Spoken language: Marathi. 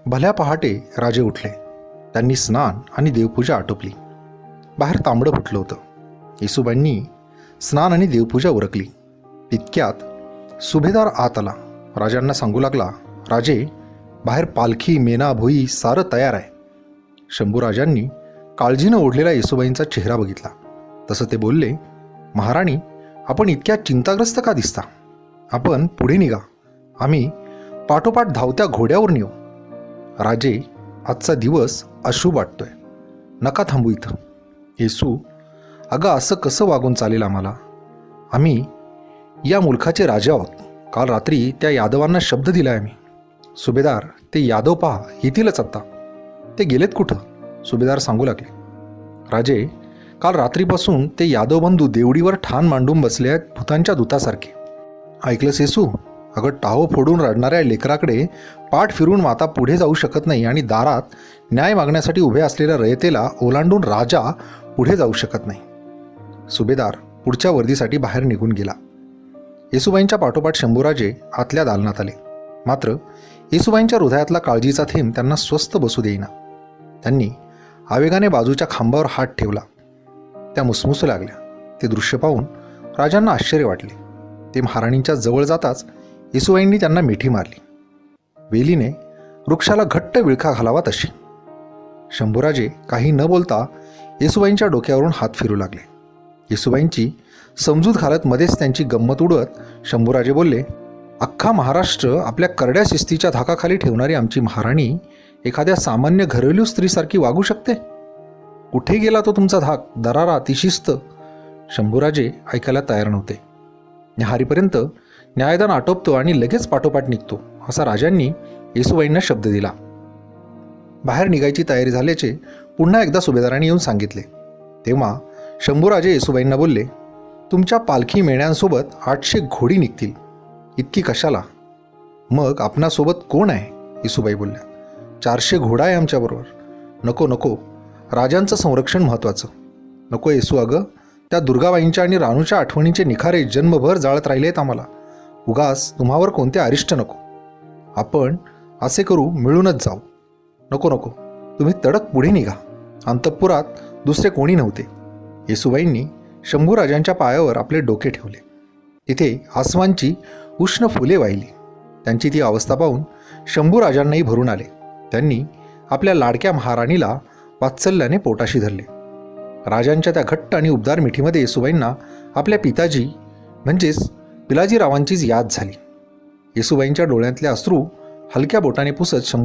भल्या पहाटे राजे उठले. त्यांनी स्नान आणि देवपूजा आटोपली. बाहेर तांबडं फुटलं होतं. येसूबाईंनी स्नान आणि देवपूजा उरकली. तितक्यात सुभेदार आत आला. राजांना सांगू लागला, राजे, बाहेर पालखी, मेना, भोई सारं तयार आहे. शंभूराजांनी काळजीनं ओढलेला येसूबाईंचा चेहरा बघितला. तसं ते बोलले, महाराणी, आपण इतक्या चिंताग्रस्त का दिसता? आपण पुढे निघा, आम्ही पाठोपाठ धावत्या घोड्यावर नेऊ. राजे, आजचा दिवस अशुभ वाटतोय, नका थांबू इथं. येसू, अगं असं कसं वागून चालेल आम्हाला? आम्ही या मुलखाचे राजे आहोत. काल रात्री त्या यादवांना शब्द दिलाय आम्ही. सुभेदार, ते यादव पहा, येतीलच आत्ता. ते गेलेत कुठं? सुभेदार सांगू लागले, राजे, काल रात्रीपासून ते यादव बंधू देवडीवर ठाण मांडून बसले आहेत भूतांच्या दूतासारखे. ऐकलंस येसू? अगं टाहो फोडून रडणाऱ्या लेकराकडे पाठ फिरून माता पुढे जाऊ शकत नाही आणि दारात न्याय मागण्यासाठी उभे असलेल्या रयतेला ओलांडून राजा पुढे जाऊ शकत नाही. सुभेदार पुढच्या वर्दीसाठी बाहेर निघून गेला. येसूबाईंच्या पाठोपाठ शंभूराजे आतल्या दालनात आले. मात्र येसूबाईंच्या हृदयातला काळजीचा थेंब त्यांना स्वस्थ बसू देईना. त्यांनी आवेगाने बाजूच्या खांबावर हात ठेवला. त्या मुसमुसू लागल्या. ते दृश्य पाहून राजांना आश्चर्य वाटले. ते महाराणींच्या जवळ जाताच येसूबाईंनी त्यांना मिठी मारली. वेलीने वृक्षाला घट्ट विळखा घालावा तशी. शंभूराजे काही न बोलता येसूबाईंच्या डोक्यावरून हात फिरू लागले. येसूबाईंची समजूत घालत मध्येच त्यांची गंमत उडवत शंभूराजे बोलले, अख्खा महाराष्ट्र आपल्या करड्या शिस्तीच्या धाकाखाली ठेवणारी आमची महाराणी एखाद्या सामान्य घरेलू स्त्रीसारखी वागू शकते? कुठे गेला तो तुमचा धाक, दरारा, ती शिस्त? शंभूराजे ऐकायला तयार नव्हते. न्याहारीपर्यंत न्यायदान आटोपतो आणि लगेच पाठोपाठ निघतो, असा राजांनी येसूबाईंना शब्द दिला. बाहेर निघायची तयारी झाल्याचे पुन्हा एकदा सुभेदारांनी येऊन सांगितले. तेव्हा शंभूराजे येसूबाईंना बोलले, तुमच्या पालखी मेण्यांसोबत 800 घोडी निघतील. इतकी कशाला? मग आपणासोबत कोण आहे? येसूबाई बोलल्या, 400 घोडा आहे आमच्याबरोबर. नको नको, राजांचं संरक्षण महत्त्वाचं. नको येसू, अगं त्या दुर्गाबाईंच्या आणि राणूच्या आठवणींचे निखारे जन्मभर जाळत राहिले आहेत आम्हाला. उगाच तुम्हावर कोणते अरिष्ट नको. आपण असे करू, मिळूनच जाऊ. नको नको, तुम्ही तडक पुढे निघा. अंतःपुरात दुसरे कोणी नव्हते. येसूबाईंनी शंभूराजांच्या पायावर आपले डोके ठेवले. तिथे आसवांची उष्ण फुले वाहिली. त्यांची ती अवस्था पाहून शंभूराजांनाही भरून आले. त्यांनी आपल्या लाडक्या महाराणीला वात्सल्याने पोटाशी धरले. राजांच्या त्या घट्ट आणि उबदार मिठीमध्ये येसूबाईंना आपल्या पिताजी म्हणजेच पिलाजीरावांचीच याद झाली. येसूबाईंच्या डोळ्यातले अश्रू हलक्या बोटाने पुसत शंभू